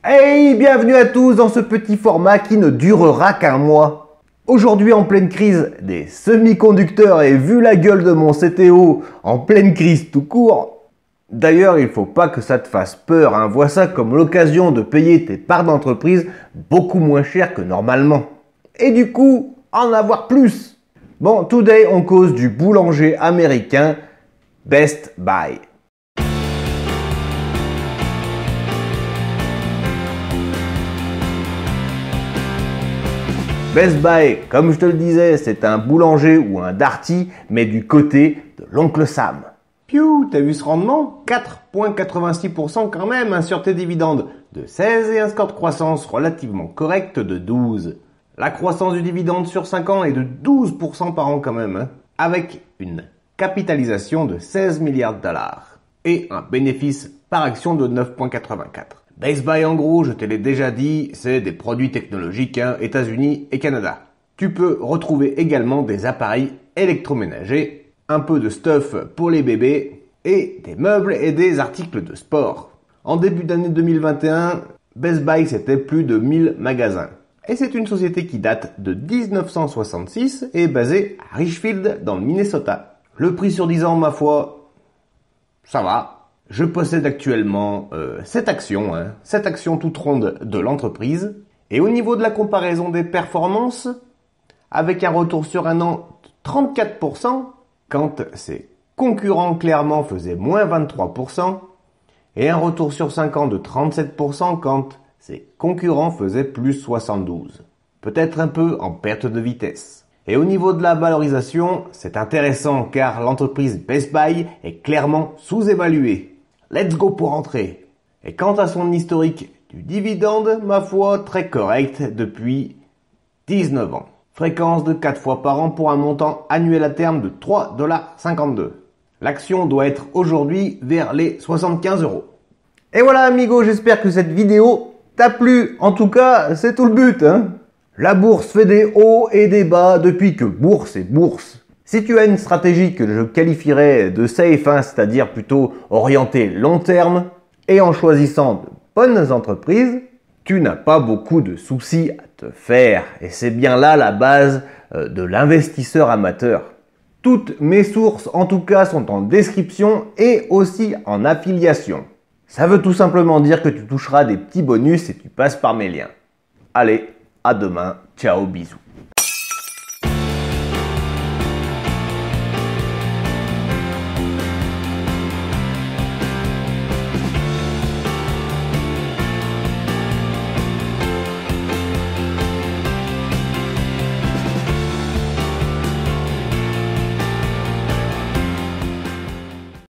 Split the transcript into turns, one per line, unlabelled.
Hey, bienvenue à tous dans ce petit format qui ne durera qu'un mois. Aujourd'hui en pleine crise des semi-conducteurs et vu la gueule de mon CTO, en pleine crise tout court. D'ailleurs, il faut pas que ça te fasse peur, hein. Vois ça comme l'occasion de payer tes parts d'entreprise beaucoup moins cher que normalement. Et du coup, en avoir plus. Bon, today on cause du boulanger américain Best Buy. Best Buy, comme je te le disais, c'est un boulanger ou un darty, mais du côté de l'oncle Sam. Piou, t'as vu ce rendement? 4,86% quand même hein, sur tes dividendes de 16 et un score de croissance relativement correct de 12. La croissance du dividende sur 5 ans est de 12% par an quand même, hein, avec une capitalisation de 16 milliards de dollars et un bénéfice par action de 9,84. Best Buy en gros, je te l'ai déjà dit, c'est des produits technologiques, hein, États-Unis et Canada. Tu peux retrouver également des appareils électroménagers, un peu de stuff pour les bébés et des meubles et des articles de sport. En début d'année 2021, Best Buy c'était plus de 1000 magasins. Et c'est une société qui date de 1966 et est basée à Richfield dans le Minnesota. Le prix sur 10 ans, ma foi, ça va. Je possède actuellement 7 actions, 7 actions toutes rondes de l'entreprise. Et au niveau de la comparaison des performances, avec un retour sur un an de 34%, quand ses concurrents clairement faisaient moins 23%, et un retour sur 5 ans de 37% quand ses concurrents faisaient plus 72%. Peut-être un peu en perte de vitesse. Et au niveau de la valorisation, c'est intéressant car l'entreprise Best Buy est clairement sous-évaluée. Let's go pour entrer. Et quant à son historique du dividende, ma foi, très correct depuis 19 ans. Fréquence de 4 fois par an pour un montant annuel à terme de 3,52$. L'action doit être aujourd'hui vers les 75 €. Et voilà amigo, j'espère que cette vidéo t'a plu. En tout cas, c'est tout le but, hein. La bourse fait des hauts et des bas depuis que bourse est bourse. Si tu as une stratégie que je qualifierais de safe, c'est-à-dire plutôt orientée long terme, et en choisissant de bonnes entreprises, tu n'as pas beaucoup de soucis à te faire. Et c'est bien là la base de l'investisseur amateur. Toutes mes sources, en tout cas, sont en description et aussi en affiliation. Ça veut tout simplement dire que tu toucheras des petits bonus si tu passes par mes liens. Allez, à demain. Ciao, bisous.